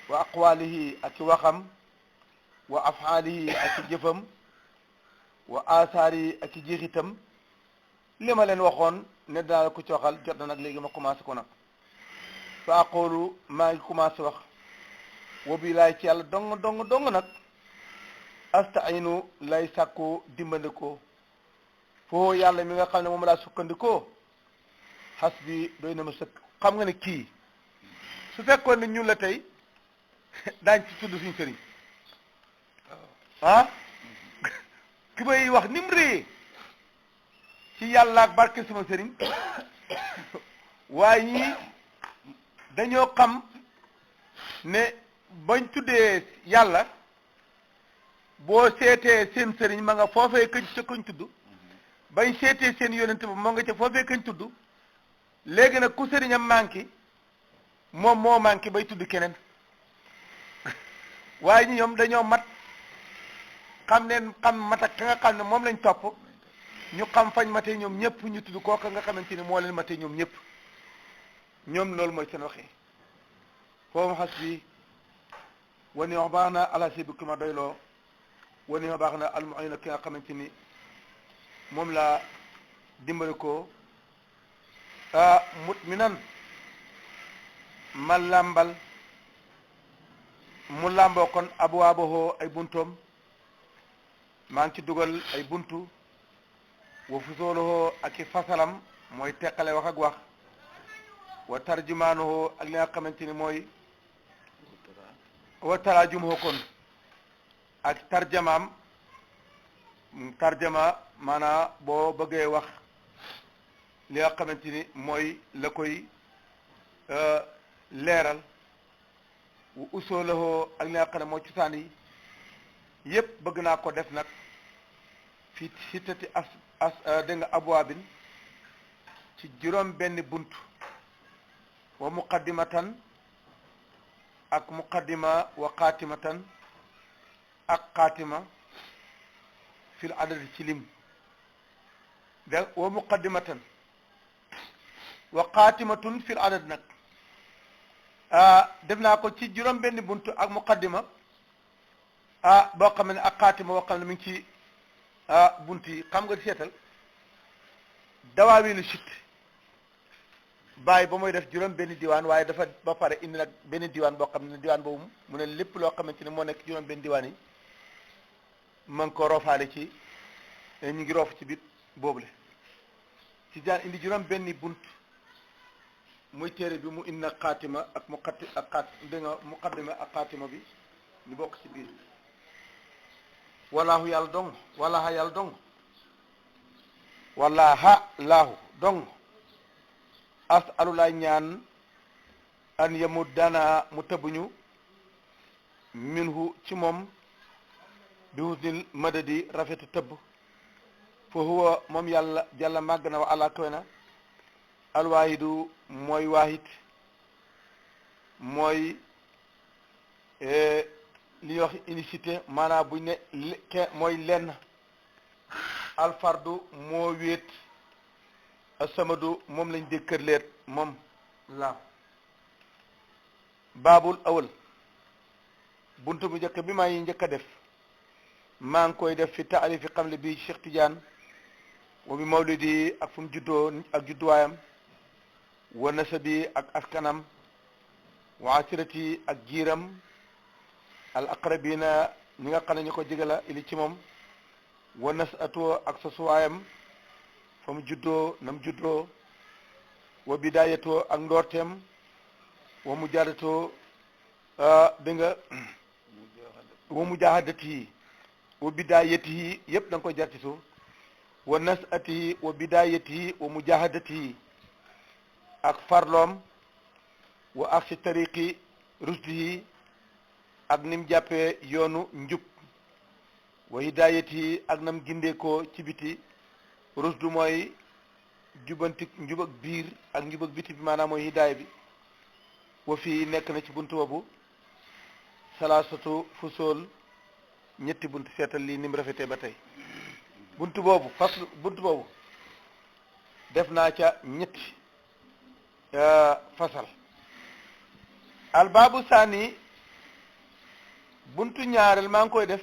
wa aqwaalihi ak ci waxam wa afhaalihi ak ci jëfam wa asaari ak ci jeexitam li ma leen waxoon ne dinaa la ko cooxal jot na nag léegi ma commencé ko nag fa aqulu maa ngi commencé wax wa bi laay ci yàlla dong nag astainu lay sàkku dimbandikoo foo yàlla mi nga xam ne moom laa sukkandikoo xas bi doy na ma sëkk xam nga ne kii su fekkoon ne ñun la tey daañ ci tudd suñu sëriñ ki may wax ni mu réyee ci yàlla ak barke sama sëriñ waaye ñii dañoo xam ne bañ tuddee yàlla boo seetee seen sëriñ ma nga foofee kañ tudd bañ seetee seen yonent ba moo nga ca foofee kañ tudd léegi nag ku sëriñam manqué moom moo manqué bay tudd keneen waaye ñi ñoom dañoo mat xam mat ak ka nga xam ne moom lañ topp ñu xam fañ matee ñoom ñëpp ñu tudd kooka nga xamante ni moo leen matee ñoom ñëpp ñoom loolu mooy seen waxee foofu xas bi wani wax baax na alasi bi ki ma doyloo wani wax baax na almuayna ki nga xamante ni moom laa dimbali ko mut mi nan ma làmbal mu làmboo kon abwaabahu ay buntoom maa ngi ci dugal ay buntu wa fusooluhu ak i fasalam mooy teqale wax ak wax wa tarjumaanuhu ak li nga xamante ni mooy wa taraajumuhu kon ak tarjamaam tarjama maanaam boo bëggee wax li nga xamante ni mooy la koy leeral wa usoolahu ak li nga xam ne mooy cosaan yi yëpp bëgg naa ko def nag fi sittati dégg nga abwaabin ci juróom benn bunt wa muqaddimatan ak muqaddima wa xaatimatan ak xaatima fil adadi ci lim da wa muqaddimatan wa xaatimatun fil adad nag def naa ko ci juróom benn bunt ak muqaddima boo xam ne ak xaatima boo xam ne mi ngi ci bunt yi xam nga seetal dawaawilu sit bàyyi ba muy def juróom benn diwaan waaye dafa ba pare indi nag benn diwaan boo xam ne diwaan boobu mu ne lépp loo xamante ne moo nekk juróom benn diwaan yi ma ngi ko roofaale ci ñu ngi roof ci biir boobule ci jaan indi juróom benni bunt muy téere bi mu indi nag xaatima ak muqaddima ak xaatima bi ñu bokk ci biir walaahu yàlla dong walaaha yàlla dong walaaha laahu dong asalulaay ñaan an yamu dana mu tëbbuñu minhu ci moom bi husnil madadi rafetu tëbb fa huwa moom yàlla jàlla màgg na wa ala kawe na alwaahidu mooy waahid mooy li ñuy wax unicité maanaam buñ ne mooy lenn alfardu moo wéet asamadu moom lañ dékkërleet moom la baabul awal buntu bu njëkk bi maa yi njëkk a def maa ngi koy def fi taarifi xamle bi Cheikh Tidiane wa bi mawlidi ak fu mu juddoo ak judduwaayam wa nasabi ak askanam wa asirati ak jiiram al aqrabina ñi nga xam ne ñu ko jigala ili ci moom wa nasatoo ak sosuwaayam fa mu juddoo nam juddoo wa bidayatoo ak ndoorteem wa mujaadatoo dégg nga wa mujahadatihi wa bidayatihi yëpp da nga koy jar ci suuf wa nasatihi wa bidayatihi wa mujahadatihi ak farloom wa aksi tariqi rusdihi ak nim jàppee yoonu njub wa hidayatihi ak nam gindeekoo ci biti rusdu mooy jubantik njub ak biir ak njub ak biti bi maanaam mooy hidaaya bi wa fii nekk na ci buntu boobu salaasatu fusool ñetti buntu seetal lii ni mu rafetee ba tey buntu boobu buntu boobu def naa ca ñetti fasal albaabu saani buntu ñaareel maa ngi koy def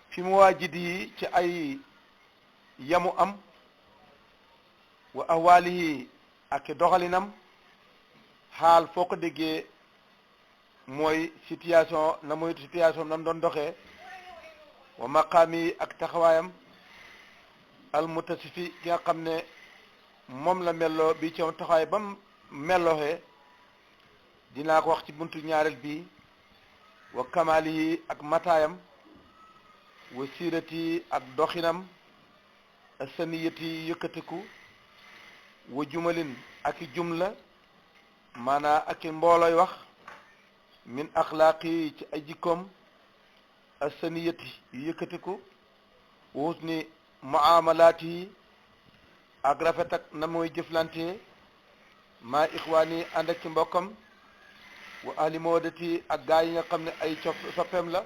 fi mu waajid yi ci ay yamu am wa ahwaalihi ak doxalinam xaal foo ko déggee mooy situation nam doon doxee wa maqaami ak taxawaayam almutasifi ki nga xam ne moom la melloo bi ci taxawaay ba mu mellooxee dinaa ko wax ci buntu ñaareel bi wa kamaalihi ak mataayam wa siirati ak doxinam asaniyati yëkkatiku wa jumalin ak i jumla maanaa ak i mboolooy wax min axlaaqi ci ay jikkoom asaniyati yëkkatiku wa husni muamalaati ak rafet ak na mooy jëflante maa ixwaani ànd ak ci mbokkam wa ahli mawadati ak gaa yi nga xam ne ay soppeem la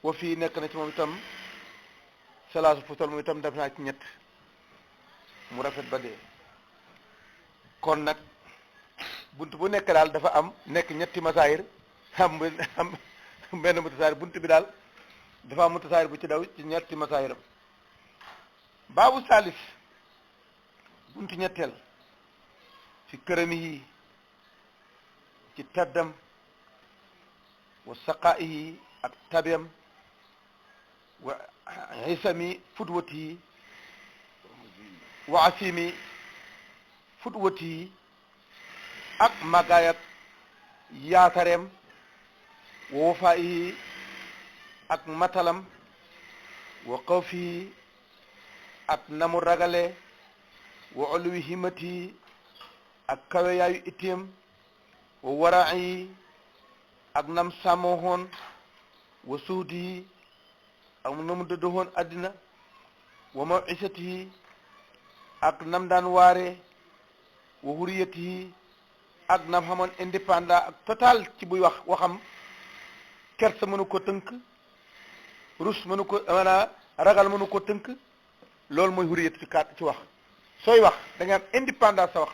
wa fii nekk na ci moom itam salaasu fusal moom itam def naa ci ñett mu rafet ba dee kon nag bunt bu nekk daal dafa am nekk ñetti masaayir am benn mutasaayir bunt bi daal dafa am mutasaayir bu ci daw ci ñetti masaayiram baabu saalis buntu ñetteel ci kërami yi ci teddam wa saqaa'i yi ak tabem wa xisami fudwati yi wa asimi fudwati yi ak màggaay ak yaatareem wa wafaa'i yi ak matalam wa xawfi yi ak namu ragale wa uluwi himati ak kawe yaayu itteem wa wara'i ak nam sàmmoon wa suudi ak nam dëddoon àddina wa maw'isati ak nam daan waare wa huriyati ak nam xamoon indépendant ak total ci buy wax waxam kersa mënu ko tënk rus mënu ko maanaam ragal mënu ko tënk loolu mooy huriyati ci kat ci wax sooy wax da nga am indépendance sa wax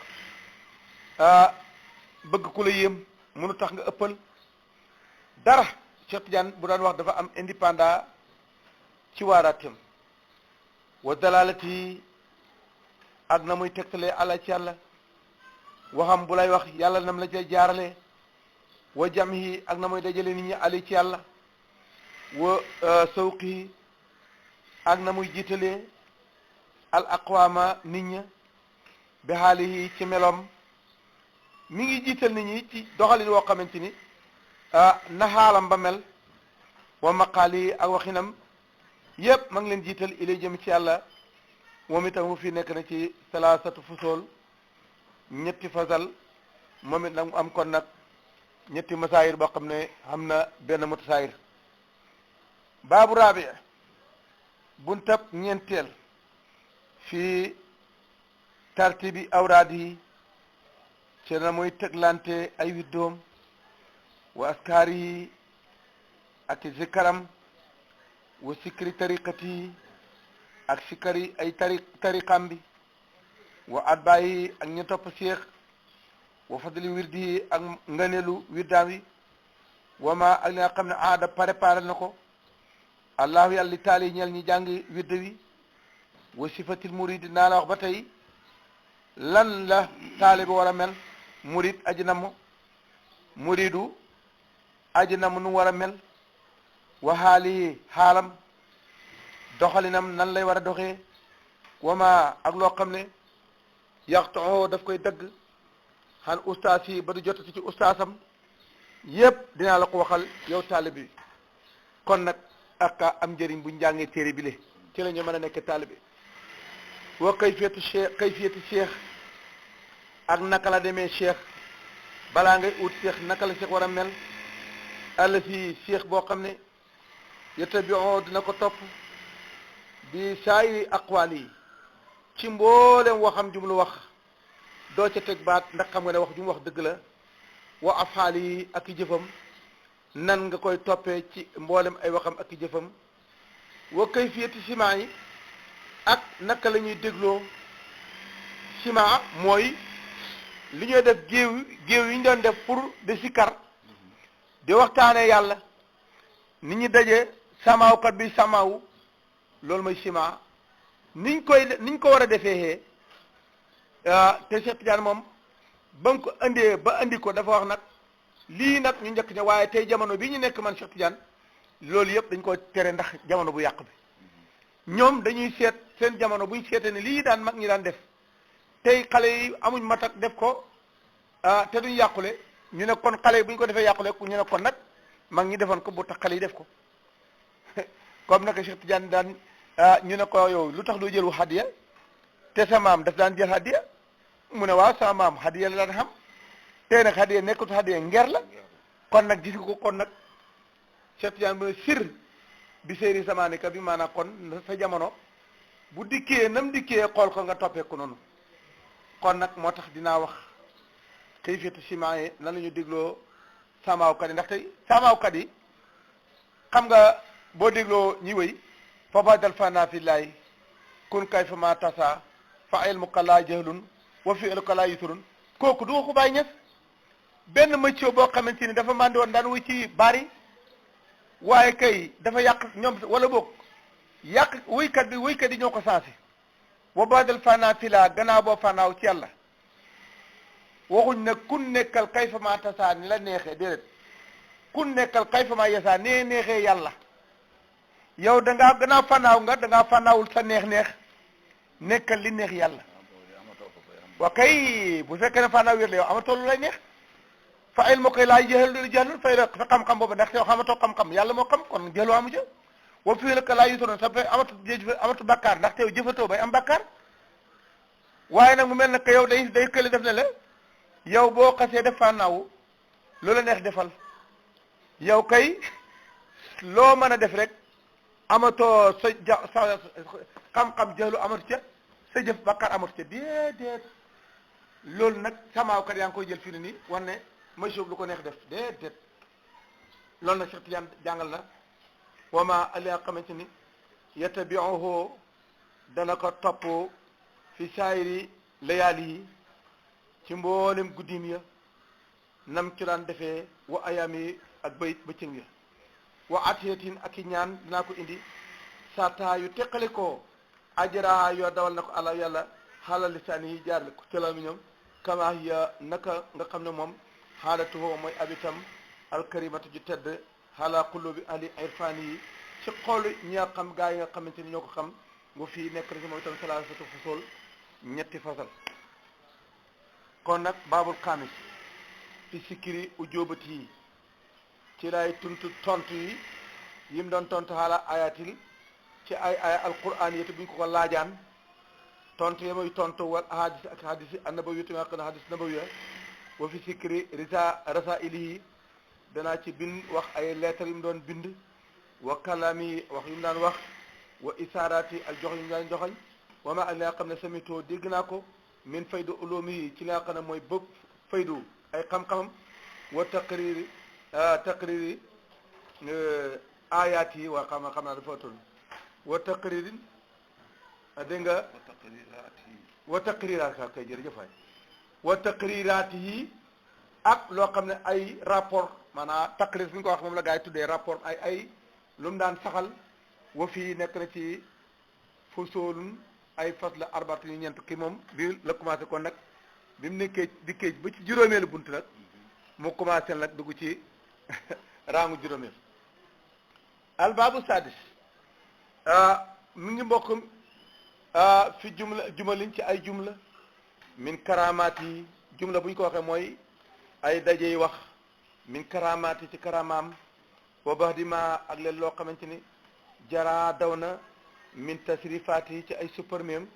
bëgg ku la yéem mënu tax nga ëppal dara Cheikh Tidiane bu daan wax dafa am indépendant ci waaraatem wa dalalati ak na muy tegtalee ala ci yàlla waxam bu lay wax yàlla nam la ca jaarale wa jamhi ak na muy dajale nit ñi ali ci yàlla wa sawqi ak na muy jiitalee al aqwaama nit ña bi haalihi ci melom mi ngi jiital nit ñi ci doxalin woo xamante ni na xaalam ba mel wa maqaali ak waxinam yëpp ma ngi leen jiital ilay jëm ci yàlla moom itam mu fi nekk na ci salaasatu fusool ñetti fasal moom it nag mu am kon nag ñetti masaayir boo xam ne xam na benn mutasaayir baabu raabi buntab ñeenteel fii tartibi awraad yi ci na muy teglante ay widdoom wa askaar yi ak zikaram wa sikri tariqati yi ak sikari ay tariqam bi wa atbaa yi ak ñu topp seex wa fadli wirdi yi ak ngëneelu wirdaam yi wa ma ak li nga xam ne aada préparé na ko allahu yàlla li taali ñeel ñi jàng wirde wi wa sifatil muridi naa la wax ba tey lan la taalibi war a mel murid aji namm muridu aji namm nu war a mel wa xaali xaalam doxalinam nan lay war a doxee wama ak loo xam ne yaxtoo daf koy dëgg xan ustaas yi ba du jotati ci ustaasam yépp dinaa la ko waxal yow taalibi bi kon nag ak am njëriñ bu njàngee téere bi le ci la ñu mën a nekk taalibi wa kayfiyatu cheikh ak naka la demee cheikh balaa ngay ut cheikh naka la cheikh war a mel àll si cheikh boo xam ne yetabion dina ko topp bi saayiri aqwaal yi ci mboolem waxam jumlu wax doo ca teg baat ndax xam nga ne wax ju mu wax dëgg la wa afaal yi ak i jëfam nan nga koy toppee ci mboolem ay waxam ak i jëfam wa kayfiyati sima yi ak naka la ñuy dégloo sima mooy li ñuy def géew yi ñu doon def pour de sikar di waxtaanee yàlla nit ñi daje samaawkat bi samaawu loolu mooy sima niñ ko war a defee te Cheikh Tidiane moom ba mu ko indee ba indi ko dafa wax nag lii nag ñu njëkk ne waaye tey jamono bi ñu nekk man Cheikh Tidiane loolu yëpp dañ ko tere ndax jamono bu yàq bi ñoom dañuy seet seen jamono buñ seetee ne lii daan mag ñi daan def tey xale yi amuñ matak def ko te duñ yàqule ñu ne kon xale yi bu ñu ko defee yàqule ñu ne kon nag mag ñi defoon ko bu tax xale yi def ko comme naka Cheikh Tidiane daan ñu ne ko yow lu tax doo jël hadiya te sa maam daf daan jël hadiya mu ne waaw sa maam hadiya la daan xam tey nag hadiya nekkut hadiya nger la kon nag gis nga ko kon nag Cheikh Tidiane mu sir bi séeri samanika bi maanaam kon sa jamono bu dikkee nam dikkee xool ko nga toppee ko noonu kon nag moo tax dinaa wax kayfiyatu simaye nan la ñu dégloo samaawkat yi ndax tey samaawkat yi xam nga boo dégloo ñi wëy fa badal fana fillahi kun kayfa ma tasa fa ilmuka la jahlun wa fi'luka la yusrun kooku du ko bàyyi ñes benn mëccoo boo xamante ni dafa mandi woon daan wuy ci bari waaye kay dafa yàq ñoom wala boog yàq wuykat yi ñoo ko sensé wa badal fana fila gannaaw boo fanaaw ci yàlla waxuñ ne kun nekkal kayfa ma tasa ni la neexee déedéet kun nekkal kayfa ma yasa nee neexee yàlla yow dangaa gannaaw fanaaw nga dangaa fanaawul sa neex-neex nekkal li neex yàlla wa kay bu fekkee ne fanaaw wér la yow amatoo lu lay neex fa ilmu koy laa jël jëlul fay la sa xam-xam boobu ndax yow xamatoo xam-xam yàlla moo xam kon jëloo amu ca wa fii la ka laa yutoon sa amatu bakkaar ndax yow jëfatoo bay am bakkaar waaye nag mu mel ne que yow day kële def ne la yow boo xasee def fanaaw loola neex defal yow kay loo mën a def rek amatoo sa xam-xam jëlu amatu ca sa jëf bakkaar amatu ca déedéet loolu nag samaawkat yaa ngi koy jël fii ne nii wan ne may soob lu ko neex def déedéet loolu nag Cheikh Tidiane jàngal na wama ali nga xamante ni yatabi'uhu dana ko topp fi saayiri layaali yi ci mboolem guddim ya nam ci daan defee wa ayaam yi ak bayit bëccëg ya wa atiyatin ak i ñaan dinaa ko indi sarta yu teqali ko ajra yoo dawal na ko ala yàlla xaalal lisaani yi jaar ko ci làmmiñam kama hiya naka nga xam ne moom xaalatuhu mooy abitam alkarimatu ju tedd xaala qulubi ahli irfani yi ci xoolu ñi nga xam gaa yi nga xamante ni ñoo ko xam nga fii nekk na ci moom itam salaasatu fusul ñetti fasal kon nag baabul xaamis fi sikkiri ujóobati yi ci lay tontu yi yim doon tontu xaala ayatil ci ay alquran yi te buñ ko laajaan tontu yi muy tontu wal ahadis ak hadis annabawi te nga xam ne hadis nabawiya wa fi sikkiri rasailihi danaa ci bind wax ay lettres yu mu doon bind wa kalami wax yu mu daan wax wa isaaraati ak jox yu mu daan joxañ wa ma ak li nga xam ne samitoo dégg naa ko min faydu ulumi yi ci li nga xam ne mooy bëgg faydu ay xam-xamam wa taqriri ayaat yi waa xam naa dafa toll wa taqririn dégg nga wa taqriraat kay jërëjëf waay wa taqriraat yi ak loo xam ne ay rapport maanaam taqrir bi ñu ko wax moom la gaa yi tuddee rapport ay lu mu daan saxal wa fii nekk na ci fusoolun ay fas la arbaat yu ñeent kii moom bi la commencé kon nag bi mu nekkee dikkee ba ci juróomeelu bunt nag mu commencé nag dugg ci raangu juróomeel albaabu sadis mi ngi mbokk fi jumalin ci ay jumla min karamaat yi jumla bu ñu ko waxee mooy ay dajey wax min karamaat yi ci karamaam wa bax di ma ak leen loo xamante ni jaraa daw na min tasrifaat yi ci ay supermem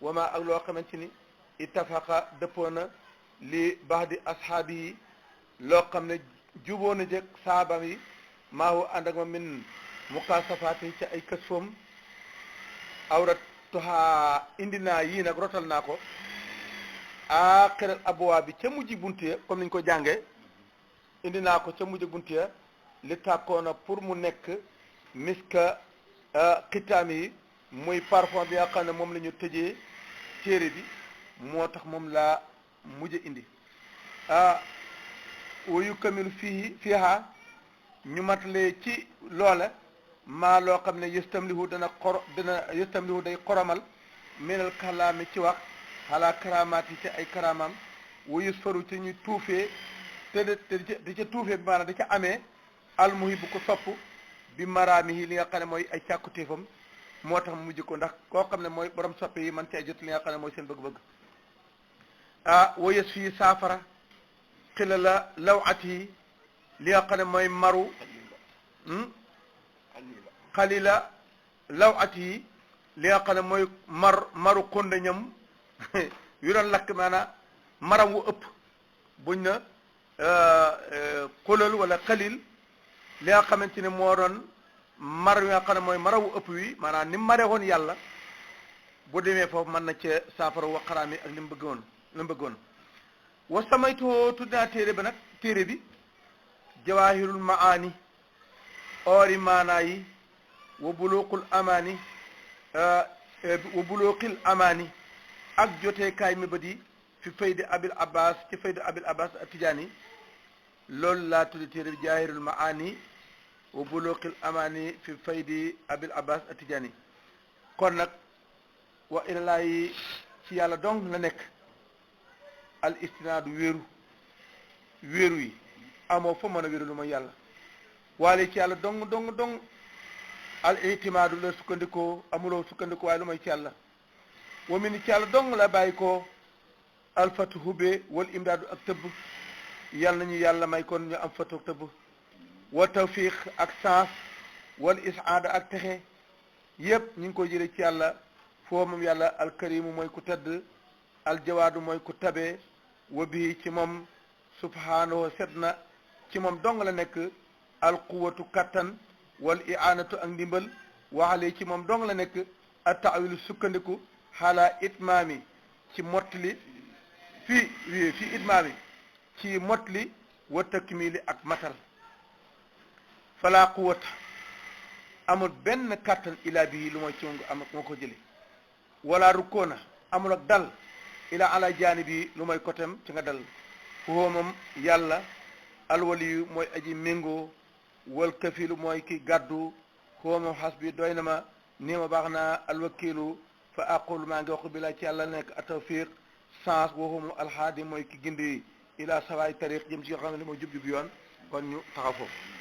wa ma ak loo xamante ni ittafaqa dëppoo na li bax di ashaabi yi loo xam ne juboo na jëkk saabam yi maahu ànd ak ma min mukaasafaat yi ci ay kës foom awrat toxaa indi naa yii nag rotal naa ko aaxiral abwaa bi ca mujj bunt ya comme niñ ko jàngee indi naa ko ca mujj bunt ya li tàkkoona pour mu nekk miska xitaam yi muy parfum bi nga xam ne moom la ñu tëjee téere bi moo tax moom laa mujj indi wayu kamilu fiiha ñu matalee ci loola maa loo xam ne yëstamlihu yëstamlihu day xoromal minal kalaami ci wax xalaa karamaat yi ci ay karamaam wayus faru ci ñu tuufee te di ca tuufee bi maanaam da ca amee almuhi bu ko sopp bi maraami yi li nga xam ne mooy ay càkkutéefam moo tax mu mujj ko ndax koo xam ne mooy borom soppe yi man cee jot li nga xam ne mooy seen bëgg-bëgg wayes fii saafara xila la law at yi li nga xam ne mooy maru xalila law at yi li nga xam ne mooy maru kondañam yu doon lakk maanaam maram wu ëpp buñ na xulal wala xalil li nga xamante ne moo doon mar wi nga xam ne mooy maram wu ëpp wi maanaam ni mu mare woon yàlla bu demee foofu mën na cee saafara wa xaraam yi ak li mu bëggoon wa samaytoo tudd naa téere ba nag téere bi jawahirul maani oori maanaa yi wa buluqul amaani wa buluqil amaani ak joteekaay mi bët yi fi faydi abil abbas ci faydi abil abbas atijaani loolu laa tuddi téere bi jawahirul maani wa buluqil amaani fi faydi abil abbas atijaani kon nag wa ilalaayi ci yàlla dong la nekk al istinaadu wéeru yi amoo fa mën a wéeru lu mooy yàlla waale ci yàlla dong al itimaadu la sukkandikoo amuloo sukkandikoo waaye lu mooy ci yàlla wa min ci yàlla dong la bàyyi ko alfatu hube wal imdaadu ak tëbb yal nañu yàlla may kon ñu am fatu tëbb wa tawfiq ak sens wal isaada ak texe yépp ñu ngi koy jëlee ci yàlla foo moom yàlla alkarimu mooy ku tedd aljawaadu mooy ku tabe wa bii ci moom subhaanahu set na ci moom dong la nekk alquwatu kattan wal i'anatu ak ndimbal waxale ci moom dong la nekk a taawilu sukkandiku xaala itmaami ci mottali fii itmaami ci mottali wa takmili ak matal fala quwata amul benn kattan ila bii lu mooy ci moom am moo ko jële wala rukkoona amul ak dal ila ala jaani bi lu mooy kotem ci nga dal foo moom yàlla alwaliyu mooy aji méngoo wal kafilu mooy ki gàddu foo moom xas bi doy na ma nii ma baax naa alwakilu fa aqul maa ngi wax bi la ci yàlla nekk atawfiq sens waxumu alhaadi mooy ki gindi ila sawaay tariq jëm ci yoo xam ne mooy jub-jub yoon kon ñu taxaw foofu